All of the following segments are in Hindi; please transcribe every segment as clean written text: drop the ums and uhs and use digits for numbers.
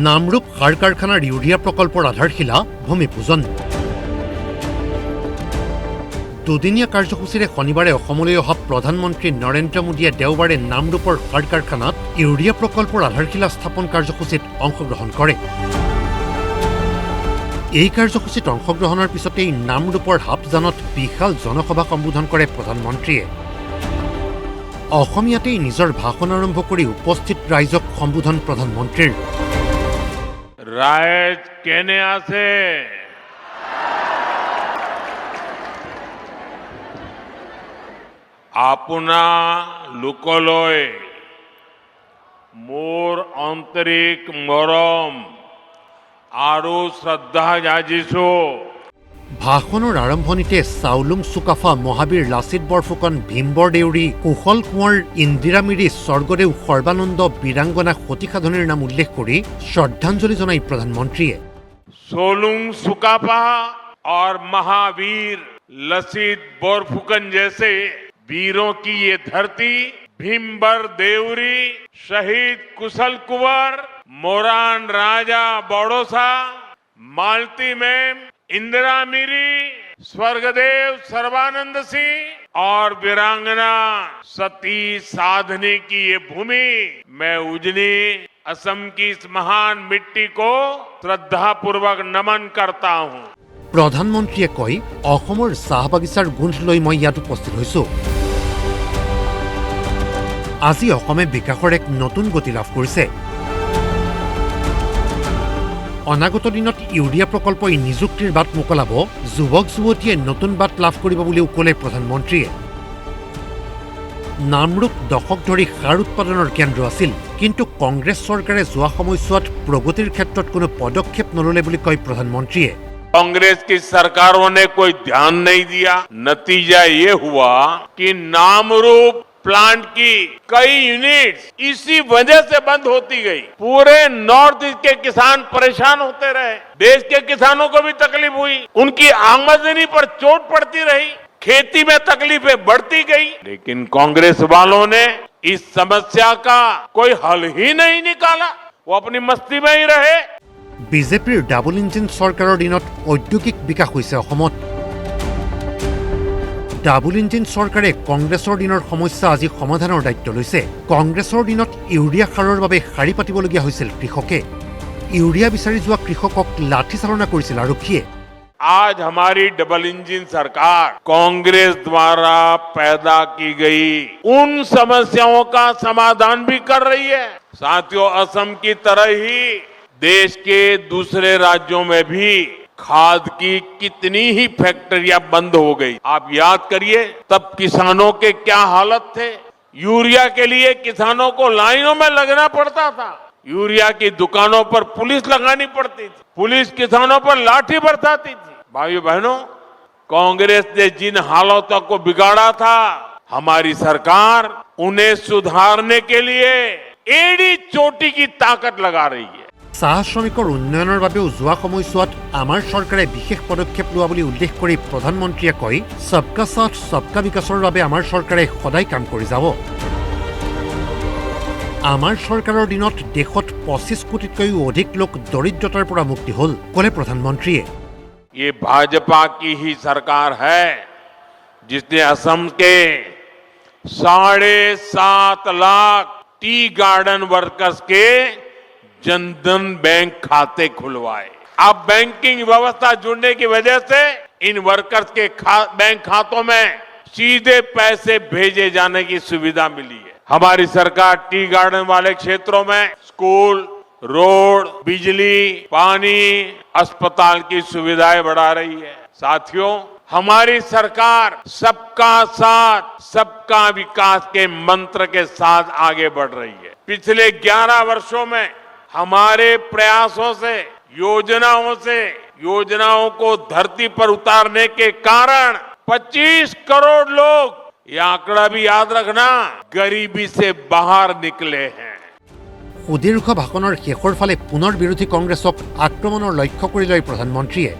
নামৰূপ সাৰ কাৰখানাৰ ইউৰিয়া প্ৰকল্পৰ আধাৰশিলা ভূমিপূজন। দুদিনীয়া কাৰ্যসূচীৰে শনিবাৰে অসমলৈ অহা প্ৰধানমন্ত্ৰী নৰেন্দ্ৰ মোদীয়ে দেওবাৰে নামৰূপৰ সাৰ কাৰখানাত ইউৰিয়া প্ৰকল্পৰ আধাৰশিলা স্থাপন কাৰ্যসূচীত অংশগ্ৰহণ কৰে। এই কাৰ্যসূচীত অংশগ্ৰহণৰ পিছতেই নামৰূপৰ হাপজানত বিশাল জনসভা সম্বোধন কৰে প্ৰধানমন্ত্ৰীয়ে। অসমীয়াতেই নিজৰ ভাষণ আৰম্ভ কৰি উপস্থিত ৰাইজক সম্বোধন প্ৰধানমন্ত্ৰীৰ। ৰাইজ কেনে আছে? আপোনালোকলৈ মোৰ আন্তৰিক মৰম আৰু শ্ৰদ্ধা যাচিছো। ভাষণৰ আৰম্ভণিতে চাউলুং চুকাফা, মহাবীৰ লাচিত বৰফুকন, ভীমবৰ দেউৰী, কুশল কোঁৱৰ, ইন্দিৰা মিৰি, স্বৰ্গদেউ সৰ্বানন্দ, বীৰাংগনা সতীসাধনীৰ নাম উল্লেখ কৰি শ্ৰদ্ধাঞ্জলি জনাই প্ৰধানমন্ত্ৰীয়ে। सोलुंग सुकाफा और महावीर लसित बोरफुकन जैसे वीरों की ये धरती, भीमबर देवरी, शहीद कुशल कुंवर, मोरान राजा बड़ौसा, मालती मैम, इंदिरा मिरी, स्वर्गदेव सर्वानंद सिंह और वीरांगना सती साधनी की ये भूमि मैं उजनी असम की इस महान मिट्टी को श्रद्धापूर्वक नमन करता हूं। প্ৰধানমন্ত্ৰীয়ে কয়, অসমৰ চাহ বাগিচাৰ গোন্ধ লৈ মই ইয়াত উপস্থিত হৈছো। আজি অসমে বিকাশৰ এক নতুন গতি লাভ কৰিছে। অনাগত দিনত ইউৰিয়া প্ৰকল্পই নিযুক্তিৰ বাট মোকলাব, যুৱক যুৱতীয়ে নতুন বাট লাভ কৰিব বুলিও ক'লে প্ৰধানমন্ত্ৰীয়ে। নামৰূপ দশক ধৰি সাৰ উৎপাদনৰ কেন্দ্ৰ আছিল, কিন্তু কংগ্ৰেছ চৰকাৰে যোৱা সময়ছোৱাত প্ৰগতিৰ ক্ষেত্ৰত কোনো পদক্ষেপ নললে বুলি কয় প্ৰধানমন্ত্ৰীয়ে। कांग्रेस की सरकारों ने कोई ध्यान नहीं दिया। नतीजा ये हुआ कि नामरूप प्लांट की कई यूनिट्स इसी वजह से बंद होती गई। पूरे नॉर्थ ईस्ट के किसान परेशान होते रहे, देश के किसानों को भी तकलीफ हुई, उनकी आमदनी पर चोट पड़ती रही, खेती में तकलीफें बढ़ती गई। लेकिन कांग्रेस वालों ने इस समस्या का कोई हल ही नहीं निकाला, वो अपनी मस्ती में ही रहे। বিজেপিৰ ডাবল ইঞ্জিন চৰকাৰৰ দিনত ঔদ্যোগিক বিকাশ হৈছে অসমত। ডাবল ইঞ্জিন চৰকাৰে কংগ্ৰেছৰ দিনৰ সমস্যা আজি সমাধানৰ দায়িত্ব লৈছে। কংগ্ৰেছৰ দিনত ইউৰিয়া সাৰৰ বাবে শাৰী পাতিবলগীয়া হৈছিল কৃষকে। ইউৰিয়া বিচাৰি যোৱা কৃষকক লাঠিচালনা কৰিছিল আৰক্ষীয়ে। आज हमारी डबल इंजन सरकार कांग्रेस द्वारा पैदा की गई उन समस्याओं का समाधान भी कर रही है। साथियों, असम की तरह ही देश के दूसरे राज्यों में भी खाद की कितनी ही फैक्ट्रियां बंद हो गई। आप याद करिए, तब किसानों के क्या हालत थे। यूरिया के लिए किसानों को लाइनों में लगना पड़ता था, यूरिया की दुकानों पर पुलिस लगानी पड़ती थी, पुलिस किसानों पर लाठी बरसाती थी। भाइयों बहनों, कांग्रेस ने जिन हालातों को बिगाड़ा था, हमारी सरकार उन्हें सुधारने के लिए एड़ी चोटी की ताकत लगा रही है। চাহ শ্ৰমিকৰ উন্নয়নৰ বাবেও যোৱা সময়ছোৱাত আমাৰ চৰকাৰে বিশেষ পদক্ষেপ লোৱা বুলি উল্লেখ কৰি প্ৰধানমন্ত্ৰীয়ে কয়, সবকা সাথ সবকা বিকাশৰ বাবে আমাৰ চৰকাৰে সদায় কাম কৰি যাব। আমাৰ চৰকাৰৰ দিনত দেশত 25 কোটিতকৈও অধিক লোক দৰিদ্ৰতাৰ পৰা মুক্তি হ'ল, ক'লে প্ৰধানমন্ত্ৰীয়ে। ये भाजपा की ही सरकार है जिसने असम के 7.5 लाख टी गार्डन वर्कर्स के जनधन बैंक खाते खुलवाए। अब बैंकिंग व्यवस्था जुड़ने की वजह से इन वर्कर्स के बैंक खातों में सीधे पैसे भेजे जाने की सुविधा मिली है। हमारी सरकार टी गार्डन वाले क्षेत्रों में स्कूल, रोड, बिजली, पानी, अस्पताल की सुविधाएं बढ़ा रही है। साथियों, हमारी सरकार सबका साथ सबका विकास के मंत्र के साथ आगे बढ़ रही है। पिछले 11 वर्षों में हमारे प्रयासों से, योजनाओं को धरती पर उतारने के कारण 25 करोड़ लोग, ये आंकड़ा भी याद रखना, गरीबी से बाहर निकले हैं। সুদীৰ্ঘ ভাষণৰ শেষৰ ফালে পুনৰ বিৰোধী কংগ্ৰেছক আক্ৰমণৰ লক্ষ্য কৰি লয় প্ৰধানমন্ত্ৰীয়ে।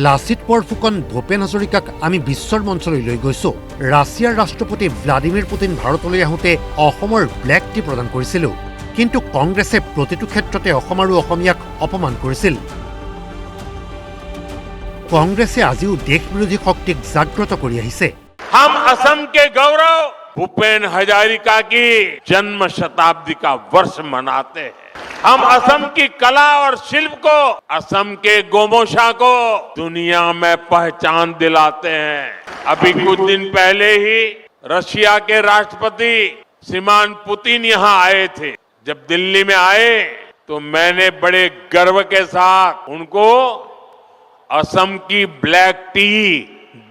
লাচিত বৰফুকন, ভূপেন হাজৰিকাক আমি বিশ্বৰ মঞ্চলৈ লৈ গৈছো। ৰাছিয়াৰ ৰাষ্ট্ৰপতি ভ্লাডিমিৰ পুটিন ভাৰতলৈ আহোঁতে অসমৰ ব্লেক টি প্ৰদান কৰিছিলোঁ। কিন্তু কংগ্ৰেছে প্ৰতিটো ক্ষেত্ৰতে অসম আৰু অসমীয়াক অপমান কৰিছিল। কংগ্ৰেছে আজিও দেশবিৰোধী শক্তিক জাগ্ৰত কৰি আহিছে। हम असम के गौरव भूपेन हजारिका की जन्म शताब्दी का वर्ष मनाते हैं। हम असम की कला और शिल्प को, असम के गोमोशा को दुनिया में पहचान दिलाते हैं। अभी कुछ दिन पहले ही रशिया के राष्ट्रपति श्रीमान पुतिन यहाँ आए थे। जब दिल्ली में आए तो मैंने बड़े गर्व के साथ उनको असम की ब्लैक टी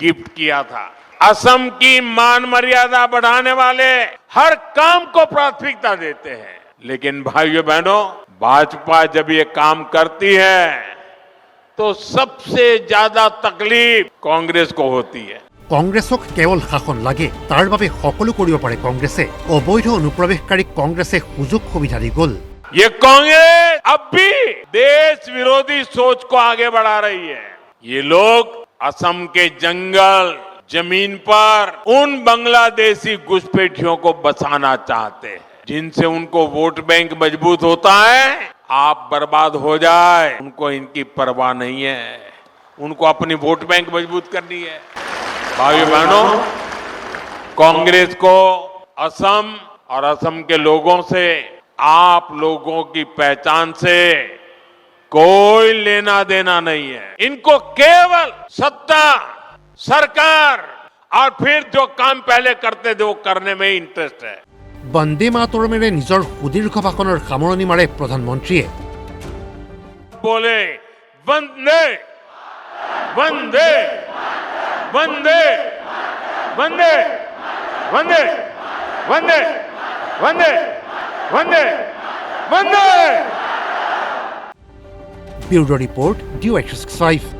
गिफ्ट किया था। असम की मान मर्यादा बढ़ाने वाले हर काम को प्राथमिकता देते हैं, लेकिन भाइयों बहनों, भाजपा जब ये काम करती है तो सबसे ज्यादा तकलीफ कांग्रेस को होती है। কংগ্ৰেছক কেৱল শাসন লাগে, তাৰ বাবে সকলো কৰিব পাৰে কংগ্ৰেছে। অবৈধ অনুপ্ৰৱেশকাৰীক কংগ্ৰেছে সুযোগ সুবিধা দি গ'ল। ये कांग्रेस अब भी देश विरोधी सोच को आगे बढ़ा रही है। ये लोग असम के जंगल जमीन पर उन बांग्लादेशी घुसपैठियों को बसाना चाहते हैं, जिनसे उनको वोट बैंक मजबूत होता है। आप बर्बाद हो जाए उनको इनकी परवाह नहीं है, उनको अपनी वोट बैंक मजबूत करनी है। भाइयों बहनों, कांग्रेस को असम और असम के लोगों से, आप लोगों की पहचान से कोई लेना देना नहीं है। इनको केवल सत्ता, सरकार और फिर जो काम पहले करते थे वो करने में इंटरेस्ट है। বন্দে মাতৰমেৰে নিজৰ সুদীৰ্ঘ ভাষণৰ সামৰণি মাৰে প্ৰধানমন্ত্ৰীয়ে। बोले वंदे वंदे वंदे वंदे वंदे वंदे वंदे वंदे वंदे। Bureau report, DY 365।